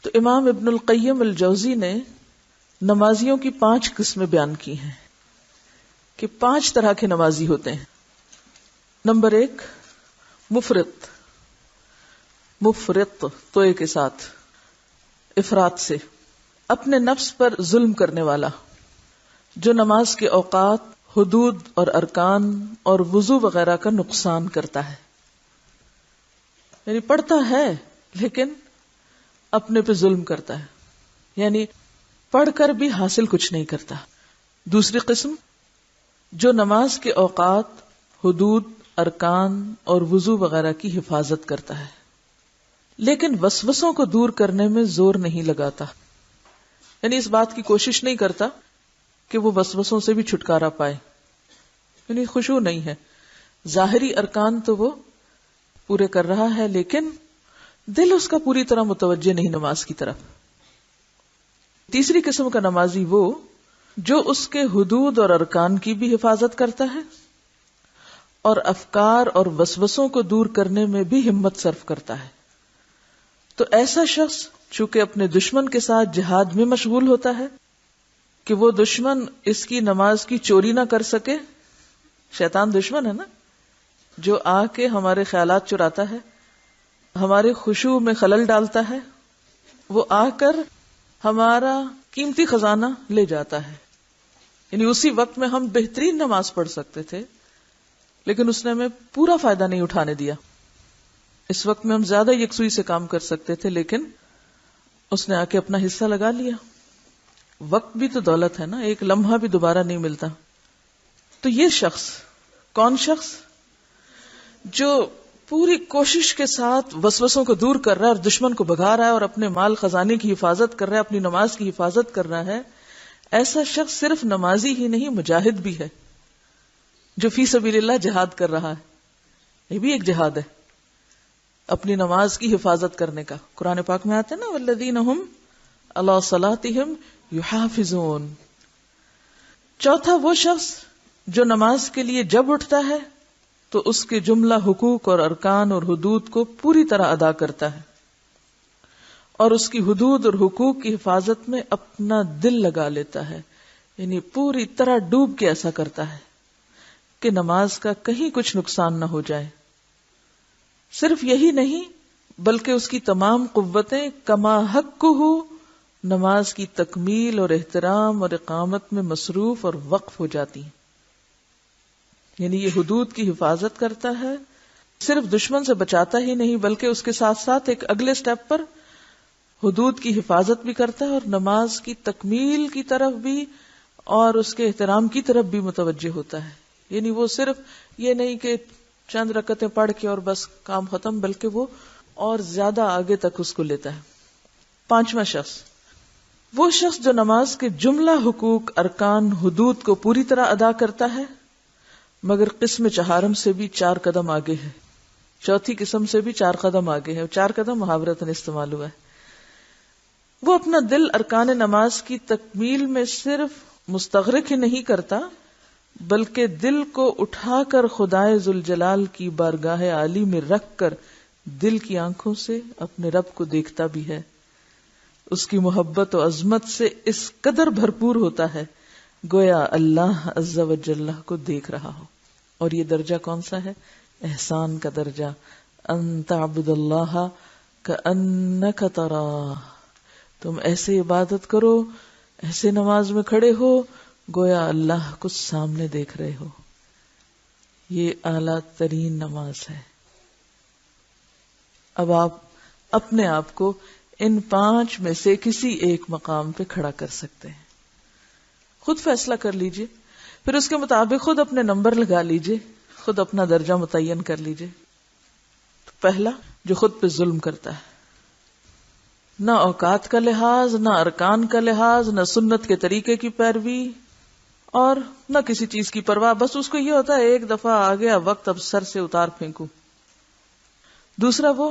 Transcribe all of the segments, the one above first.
تو امام ابن القیم الجوزی نے نمازیوں کی 5 قسمیں بیان کی ہیں کہ 5 طرح کے نمازی ہوتے ہیں. نمبر 1 مفرط توئے کے ساتھ، افراط سے، اپنے نفس پر ظلم کرنے والا، جو نماز کے اوقات، حدود اور ارکان اور وضو وغیرہ کا نقصان کرتا ہے. یعنی پڑھتا ہے لیکن اپنے پہ ظلم کرتا ہے، یعنی پڑھ کر بھی حاصل کچھ نہیں کرتا. دوسری قسم، جو نماز کے اوقات، حدود، ارکان اور وضو وغیرہ کی حفاظت کرتا ہے لیکن وسوسوں کو دور کرنے میں زور نہیں لگاتا، یعنی اس بات کی کوشش نہیں کرتا کہ وہ وسوسوں سے بھی چھٹکارا پائے، یعنی خشوع نہیں ہے. ظاہری ارکان تو وہ پورے کر رہا ہے لیکن دل اس کا پوری طرح متوجہ نہیں نماز کی طرف. تیسری قسم کا نمازی وہ جو اس کے حدود اور ارکان کی بھی حفاظت کرتا ہے اور افکار اور وسوسوں کو دور کرنے میں بھی ہمت صرف کرتا ہے. تو ایسا شخص چونکہ اپنے دشمن کے ساتھ جہاد میں مشغول ہوتا ہے کہ وہ دشمن اس کی نماز کی چوری نہ کر سکے. شیطان دشمن ہے نا، جو آ کے ہمارے خیالات چراتا ہے، ہمارے خشوع میں خلل ڈالتا ہے، وہ آ کر ہمارا قیمتی خزانہ لے جاتا ہے. یعنی اسی وقت میں ہم بہترین نماز پڑھ سکتے تھے لیکن اس نے ہمیں پورا فائدہ نہیں اٹھانے دیا. اس وقت میں ہم زیادہ یکسوئی سے کام کر سکتے تھے لیکن اس نے آ کے اپنا حصہ لگا لیا. وقت بھی تو دولت ہے نا، ایک لمحہ بھی دوبارہ نہیں ملتا. تو یہ شخص کون شخص جو پوری کوشش کے ساتھ وسوسوں کو دور کر رہا ہے اور دشمن کو بھگا رہا ہے اور اپنے مال خزانے کی حفاظت کر رہا ہے، اپنی نماز کی حفاظت کر رہا ہے، ایسا شخص صرف نمازی ہی نہیں مجاہد بھی ہے، جو فی سبیل اللہ جہاد کر رہا ہے. یہ بھی ایک جہاد ہے، اپنی نماز کی حفاظت کرنے کا. قرآن پاک میں آتا ہے نا والذین ھم علی صلاتہم یحافظون. چوتھا وہ شخص جو نماز کے لیے جب اٹھتا ہے تو اس کے جملہ حقوق اور ارکان اور حدود کو پوری طرح ادا کرتا ہے اور اس کی حدود اور حقوق کی حفاظت میں اپنا دل لگا لیتا ہے، یعنی پوری طرح ڈوب کے ایسا کرتا ہے کہ نماز کا کہیں کچھ نقصان نہ ہو جائے. صرف یہی نہیں بلکہ اس کی تمام قوتیں کما حق ہو نماز کی تکمیل اور احترام اور اقامت میں مصروف اور وقف ہو جاتی ہیں. یعنی یہ حدود کی حفاظت کرتا ہے، صرف دشمن سے بچاتا ہی نہیں بلکہ اس کے ساتھ ساتھ ایک اگلے سٹیپ پر حدود کی حفاظت بھی کرتا ہے اور نماز کی تکمیل کی طرف بھی اور اس کے احترام کی طرف بھی متوجہ ہوتا ہے. یعنی وہ صرف یہ نہیں کہ چند رکعتیں پڑھ کے اور بس کام ختم، بلکہ وہ اور زیادہ آگے تک اس کو لیتا ہے. پانچواں شخص وہ شخص جو نماز کے جملہ حقوق، ارکان، حدود کو پوری طرح ادا کرتا ہے مگر قسم چہارم سے بھی 4 قدم آگے ہے. چوتھی قسم سے بھی 4 قدم آگے ہے. 4 قدم محاورتاً استعمال ہوا ہے. وہ اپنا دل ارکان نماز کی تکمیل میں صرف مستغرق ہی نہیں کرتا بلکہ دل کو اٹھا کر خدائے ذوالجلال کی بارگاہ عالی میں رکھ کر دل کی آنکھوں سے اپنے رب کو دیکھتا بھی ہے. اس کی محبت و عظمت سے اس قدر بھرپور ہوتا ہے گویا اللہ عز و جل کو دیکھ رہا ہو. اور یہ درجہ کون سا ہے؟ احسان کا درجہ. ان تعبد اللہ کأنک تراہ، تم ایسے عبادت کرو، ایسے نماز میں کھڑے ہو گویا اللہ کو سامنے دیکھ رہے ہو. یہ اعلیٰ ترین نماز ہے. اب آپ اپنے آپ کو ان 5 میں سے کسی ایک مقام پہ کھڑا کر سکتے ہیں. خود فیصلہ کر لیجئے، پھر اس کے مطابق خود اپنے نمبر لگا لیجئے، خود اپنا درجہ متعین کر لیجئے. پہلا، جو خود پہ ظلم کرتا ہے، نہ اوقات کا لحاظ، نہ ارکان کا لحاظ، نہ سنت کے طریقے کی پیروی اور نہ کسی چیز کی پرواہ. بس اس کو یہ ہوتا ہے ایک دفعہ آ گیا وقت، اب سر سے اتار پھینکوں. دوسرا، وہ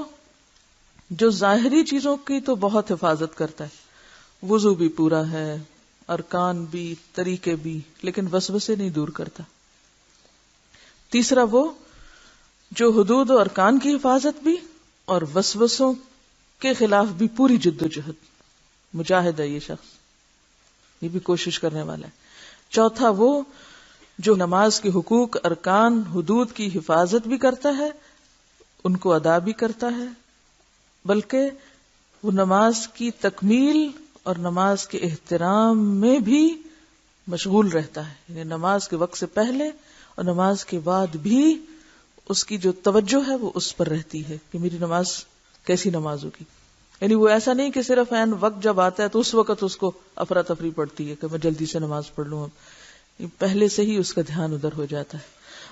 جو ظاہری چیزوں کی تو بہت حفاظت کرتا ہے، وضو بھی پورا ہے، ارکان بھی، طریقے بھی، لیکن وسوسے نہیں دور کرتا. تیسرا، وہ جو حدود و ارکان کی حفاظت بھی اور وسوسوں کے خلاف بھی پوری جدوجہد، مجاہد ہے یہ شخص، یہ بھی کوشش کرنے والا ہے۔ چوتھا وہ جو نماز کے حقوق، ارکان، حدود کی حفاظت بھی کرتا ہے، ان کو ادا بھی کرتا ہے، بلکہ وہ نماز کی تکمیل اور نماز کے احترام میں بھی مشغول رہتا ہے، یعنی نماز کے وقت سے پہلے اور نماز کے بعد بھی اس کی جو توجہ ہے وہ اس پر رہتی ہے کہ میری نماز کیسی نماز ہوگی۔ یعنی وہ ایسا نہیں کہ صرف عین وقت جب آتا ہے تو اس وقت اس کو افراتفری پڑتی ہے کہ میں جلدی سے نماز پڑھ لوں، اب پہلے سے ہی اس کا دھیان ادھر ہو جاتا ہے،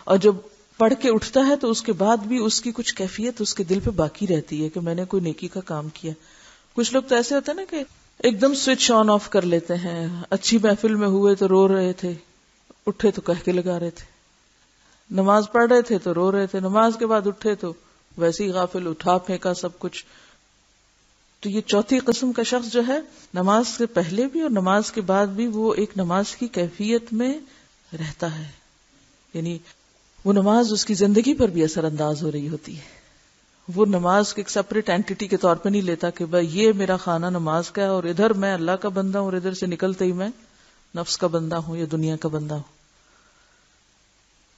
اور جب پڑھ کے اٹھتا ہے تو اس کے بعد بھی اس کی کچھ کیفیت اس کے دل پہ باقی رہتی ہے کہ میں نے کوئی نیکی کا کام کیا۔ کچھ لوگ تو ایسے ہوتے ہیں نا کہ ایک دم سوئچ آن آف کر لیتے ہیں، اچھی محفل میں ہوئے تو رو رہے تھے، اٹھے تو کہہ کے لگا رہے تھے، نماز پڑھ رہے تھے تو رو رہے تھے، نماز کے بعد اٹھے تو ویسے ہی غافل، اٹھا پھینکا سب کچھ۔ تو یہ چوتھی قسم کا شخص جو ہے نماز سے پہلے بھی اور نماز کے بعد بھی وہ ایک نماز کی کیفیت میں رہتا ہے، یعنی وہ نماز اس کی زندگی پر بھی اثر انداز ہو رہی ہوتی ہے۔ وہ نماز کو ایک سپریٹ اینٹیٹی کے طور پہ نہیں لیتا کہ بھائی یہ میرا خانہ نماز کا ہے اور ادھر میں اللہ کا بندہ ہوں اور ادھر سے نکلتے ہی میں نفس کا بندہ ہوں یا دنیا کا بندہ ہوں۔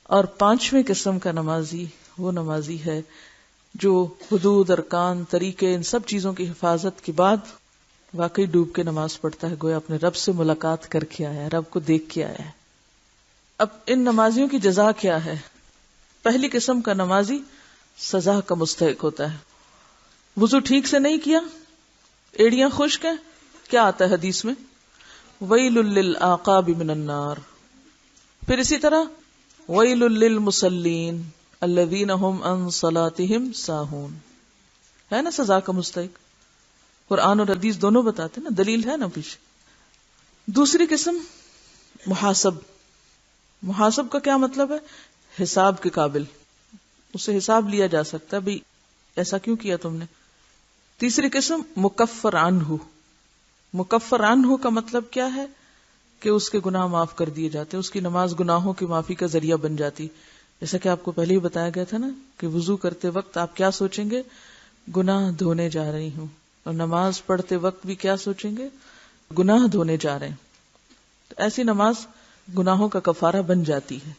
اور پانچویں قسم کا نمازی وہ نمازی ہے جو حدود، ارکان، طریقے، ان سب چیزوں کی حفاظت کے بعد واقعی ڈوب کے نماز پڑھتا ہے، گویا اپنے رب سے ملاقات کر کے آیا ہے، رب کو دیکھ کے آیا ہے۔ اب ان نمازیوں کی جزا کیا ہے؟ پہلی قسم کا نمازی سزا کا مستحق ہوتا ہے۔ وضو ٹھیک سے نہیں کیا، ایڑیاں خشک ہیں، کیا آتا ہے حدیث میں؟ ویل للعقاب من النار۔ پھر اسی طرح ویل للمصلین الذین هم عن صلاتهم ساہون، ہے نا سزا کا مستحق، قرآن اور حدیث دونوں بتاتے نا، دلیل ہے نا پیچھے۔ دوسری قسم محاسب۔ محاسب کا کیا مطلب ہے؟ حساب کے قابل، اسے حساب لیا جا سکتا ہے، بھئی ایسا کیوں کیا تم نے۔ تیسری قسم مکفر عنہ۔ مکفر عنہ کا مطلب کیا ہے؟ کہ اس کے گناہ معاف کر دیے جاتے، اس کی نماز گناہوں کی معافی کا ذریعہ بن جاتی۔ جیسا کہ آپ کو پہلے ہی بتایا گیا تھا نا کہ وضو کرتے وقت آپ کیا سوچیں گے؟ گناہ دھونے جا رہی ہوں، اور نماز پڑھتے وقت بھی کیا سوچیں گے؟ گناہ دھونے جا رہے ہیں۔ تو ایسی نماز گناہوں کا کفارہ بن جاتی ہے،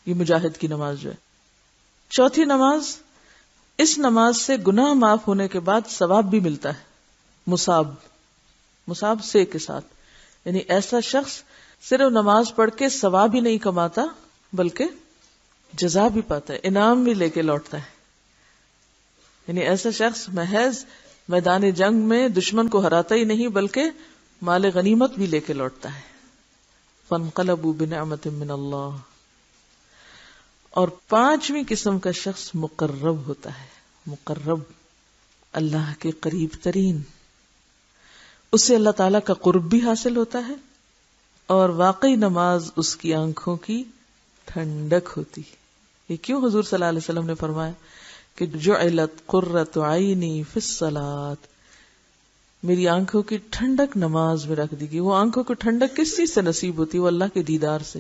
یہ مجاہد کی نماز جو ہے۔ چوتھی نماز، اس نماز سے گناہ معاف ہونے کے بعد ثواب بھی ملتا ہے، مصاب، مصاب سے کے ساتھ، یعنی ایسا شخص صرف نماز پڑھ کے ثواب ہی نہیں کماتا بلکہ جزا بھی پاتا ہے، انعام بھی لے کے لوٹتا ہے۔ یعنی ایسا شخص محض میدان جنگ میں دشمن کو ہراتا ہی نہیں بلکہ مال غنیمت بھی لے کے لوٹتا ہے۔ فانقلبوا بنعمت من اللہ۔ اور پانچویں قسم کا شخص مقرب ہوتا ہے، مقرب، اللہ کے قریب ترین، اس سے اللہ تعالیٰ کا قرب بھی حاصل ہوتا ہے، اور واقعی نماز اس کی آنکھوں کی ٹھنڈک ہوتی ہے۔ یہ کیوں حضور صلی اللہ علیہ وسلم نے فرمایا کہ جعلت قرۃ عینی فی الصلاۃ، میری آنکھوں کی ٹھنڈک نماز میں رکھ دی گئی۔ وہ آنکھوں کی ٹھنڈک کس چیز سے نصیب ہوتی ہے؟ وہ اللہ کے دیدار سے،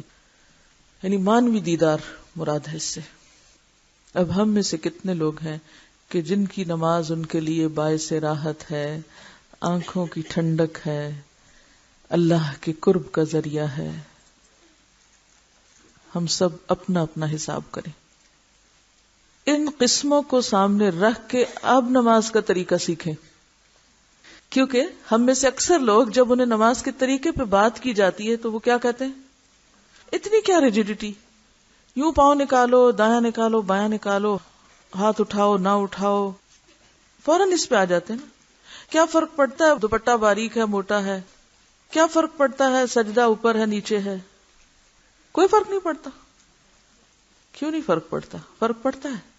یعنی مانوی دیدار مراد ہے اس سے۔ اب ہم میں سے کتنے لوگ ہیں کہ جن کی نماز ان کے لیے باعث راحت ہے، آنکھوں کی ٹھنڈک ہے، اللہ کے قرب کا ذریعہ ہے۔ ہم سب اپنا اپنا حساب کریں۔ ان قسموں کو سامنے رکھ کے اب نماز کا طریقہ سیکھیں، کیونکہ ہم میں سے اکثر لوگ جب انہیں نماز کے طریقے پہ بات کی جاتی ہے تو وہ کیا کہتے ہیں؟ اتنی کیا ریجیڈیٹی، یوں پاؤں نکالو، دایاں نکالو، بایاں نکالو، ہاتھ اٹھاؤ نہ اٹھاؤ، فوراً اس پہ آ جاتے ہیں نا۔ کیا فرق پڑتا ہے دوپٹہ باریک ہے موٹا ہے؟ کیا فرق پڑتا ہے سجدہ اوپر ہے نیچے ہے؟ کوئی فرق نہیں پڑتا۔ کیوں نہیں فرق پڑتا؟ فرق پڑتا ہے۔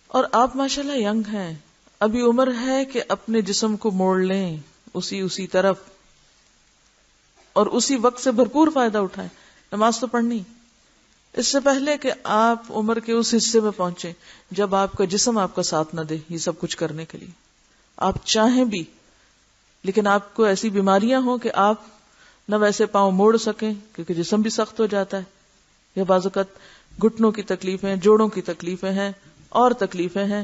اور آپ ماشاءاللہ ینگ ہیں، ابھی عمر ہے کہ اپنے جسم کو موڑ لیں اسی طرف، اور اسی وقت سے بھرپور فائدہ اٹھائیں۔ نماز تو پڑھنی، اس سے پہلے کہ آپ عمر کے اس حصے میں پہنچیں جب آپ کا جسم آپ کا ساتھ نہ دے یہ سب کچھ کرنے کے لیے، آپ چاہیں بھی لیکن آپ کو ایسی بیماریاں ہوں کہ آپ نہ ویسے پاؤں موڑ سکیں کیونکہ جسم بھی سخت ہو جاتا ہے، یا بعض اوقات گھٹنوں کی تکلیفیں، جوڑوں کی تکلیفیں ہیں اور تکلیفیں ہیں،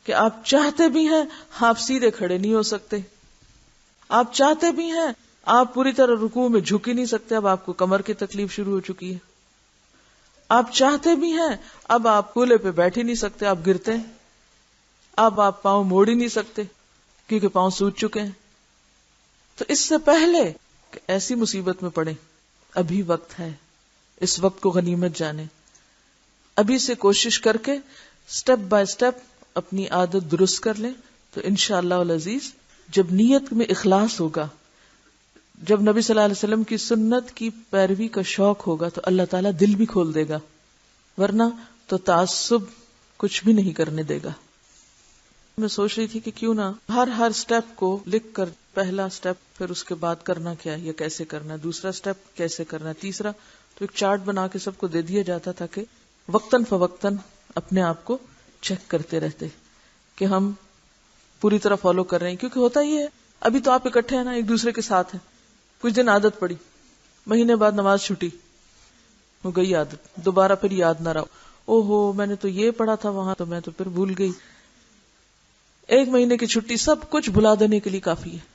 کہ آپ چاہتے بھی ہیں آپ سیدھے کھڑے نہیں ہو سکتے، آپ چاہتے بھی ہیں آپ پوری طرح رکوع میں جھک ہی نہیں سکتے، اب آپ کو کمر کی تکلیف شروع ہو چکی ہے، آپ چاہتے بھی ہیں اب آپ کولے پہ بیٹھ ہی نہیں سکتے، آپ گرتے ہیں، اب آپ پاؤں موڑ ہی نہیں سکتے کیونکہ پاؤں سوج چکے ہیں. تو اس سے پہلے کہ ایسی مصیبت میں پڑے، ابھی وقت ہے، اس وقت کو غنیمت جانے، ابھی سے کوشش کر کے سٹیپ بائی سٹیپ اپنی عادت درست کر لیں. تو انشاءاللہ العزیز جب نیت میں اخلاص ہوگا، جب نبی صلی اللہ علیہ وسلم کی سنت کی پیروی کا شوق ہوگا تو اللہ تعالیٰ دل بھی کھول دے گا، ورنہ تو تعصب کچھ بھی نہیں کرنے دے گا. میں سوچ رہی تھی کہ کیوں نہ ہر سٹیپ کو لکھ کر، پہلا سٹیپ، پھر اس کے بعد کرنا کیا ہے، یہ کیسے کرنا ہے، دوسرا سٹیپ کیسے کرنا ہے، تیسرا، تو ایک چارٹ بنا کے سب کو دے دیا جاتا تھا کہ وقتاً فوقتاً اپنے آپ کو چیک کرتے رہتے کہ ہم پوری طرح فالو کر رہے ہیں. کیونکہ ہوتا یہ ہے ابھی تو آپ اکٹھے ہیں نا، ایک دوسرے کے ساتھ ہیں، کچھ دن عادت پڑی، مہینے بعد نماز چھٹی ہو گئی عادت، دوبارہ پھر یاد نہ رہا، او ہو میں نے تو یہ پڑھا تھا وہاں، تو میں تو پھر بھول گئی. ایک مہینے کی چھٹی سب کچھ بھلا دینے کے لیے کافی ہے.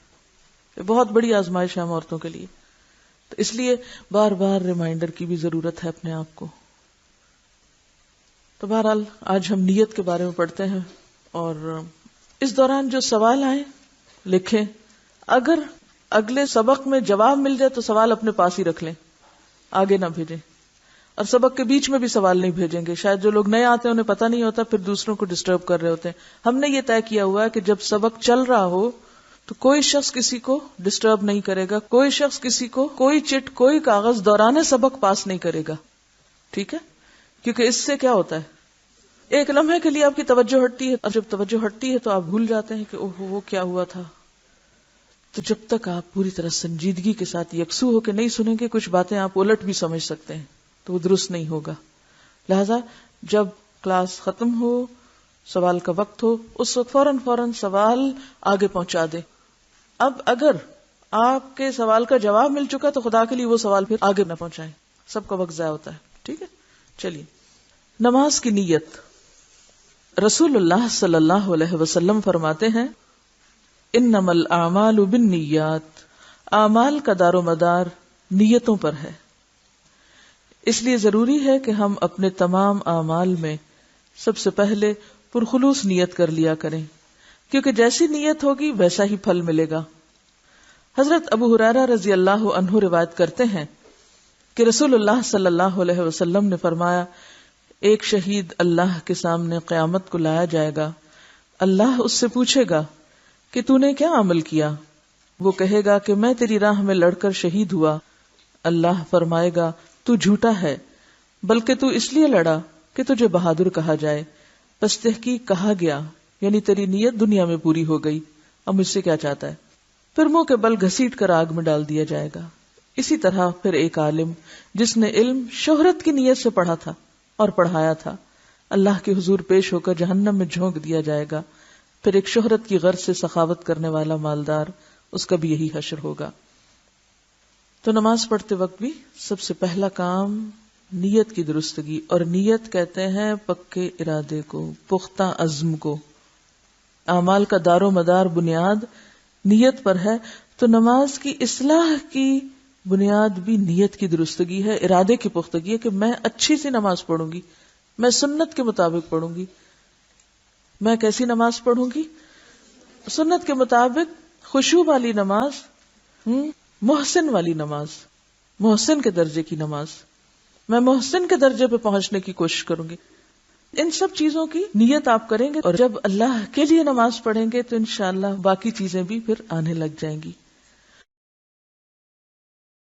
یہ بہت بڑی آزمائش ہے ہم عورتوں کے لیے. تو اس لیے بار بار ریمائنڈر کی بھی ضرورت ہے اپنے آپ کو. تو بہرحال آج ہم نیت کے بارے میں پڑھتے ہیں، اور اس دوران جو سوال آئے لکھیں. اگر اگلے سبق میں جواب مل جائے تو سوال اپنے پاس ہی رکھ لیں، آگے نہ بھیجیں. اور سبق کے بیچ میں بھی سوال نہیں بھیجیں گے، شاید جو لوگ نئے آتے ہیں انہیں پتہ نہیں ہوتا، پھر دوسروں کو ڈسٹرب کر رہے ہوتے ہیں. ہم نے یہ طے کیا ہوا ہے کہ جب سبق چل رہا ہو تو کوئی شخص کسی کو ڈسٹرب نہیں کرے گا، کوئی شخص کسی کو کوئی چٹ، کوئی کاغذ دوران سبق پاس نہیں کرے گا. ٹھیک ہے؟ کیونکہ اس سے کیا ہوتا ہے، ایک لمحے کے لیے آپ کی توجہ ہٹتی ہے، اور جب توجہ ہٹتی ہے تو آپ بھول جاتے ہیں کہ اوہ وہ کیا ہوا تھا. تو جب تک آپ پوری طرح سنجیدگی کے ساتھ یکسو ہو کے نہیں سنیں گے، کچھ باتیں آپ الٹ بھی سمجھ سکتے ہیں تو وہ درست نہیں ہوگا. لہذا جب کلاس ختم ہو، سوال کا وقت ہو، اس وقت فوراً سوال آگے پہنچا دیں. اب اگر آپ کے سوال کا جواب مل چکا تو خدا کے لیے وہ سوال پھر آگے نہ پہنچائیں، سب کا وقت ضائع ہوتا ہے. ٹھیک ہے؟ چلیے. نماز کی نیت. رسول اللہ صلی اللہ علیہ وسلم فرماتے ہیں انما الاعمال بالنیات، اعمال کا دار و مدار نیتوں پر ہے. اس لیے ضروری ہے کہ ہم اپنے تمام اعمال میں سب سے پہلے پرخلوص نیت کر لیا کریں، کیونکہ جیسی نیت ہوگی ویسا ہی پھل ملے گا. حضرت ابو ہریرہ رضی اللہ عنہ روایت کرتے ہیں کہ رسول اللہ صلی اللہ علیہ وسلم نے فرمایا ایک شہید اللہ کے سامنے قیامت کو لایا جائے گا. اللہ اس سے پوچھے گا کہ تو نے کیا عمل کیا؟ وہ کہے گا کہ میں تیری راہ میں لڑ کر شہید ہوا. اللہ فرمائے گا تو جھوٹا ہے، بلکہ تو اس لیے لڑا کہ تجھے بہادر کہا جائے. پس تحقیق کہا گیا یعنی تیری نیت دنیا میں پوری ہو گئی، اب مجھ سے کیا چاہتا ہے؟ پھر منہ کے بل گھسیٹ کر آگ میں ڈال دیا جائے گا. اسی طرح پھر ایک عالم جس نے علم شہرت کی نیت سے پڑھا تھا اور پڑھایا تھا، اللہ کے حضور پیش ہو کر جہنم میں جھونک دیا جائے گا. پھر ایک شہرت کی غرض سے سخاوت کرنے والا مالدار، اس کا بھی یہی حشر ہوگا. تو نماز پڑھتے وقت بھی سب سے پہلا کام نیت کی درستگی، اور نیت کہتے ہیں پکے ارادے کو، پختہ عزم کو. اعمال کا دار و مدار بنیاد نیت پر ہے، تو نماز کی اصلاح کی بنیاد بھی نیت کی درستگی ہے، ارادے کی پختگی ہے کہ میں اچھی سی نماز پڑھوں گی، میں سنت کے مطابق پڑھوں گی. میں کیسی نماز پڑھوں گی؟ سنت کے مطابق خشوع والی نماز، محسن والی نماز، محسن کے درجے کی نماز. میں محسن کے درجے پہ پہنچنے کی کوشش کروں گی. ان سب چیزوں کی نیت آپ کریں گے، اور جب اللہ کے لیے نماز پڑھیں گے تو انشاءاللہ باقی چیزیں بھی پھر آنے لگ جائیں گی.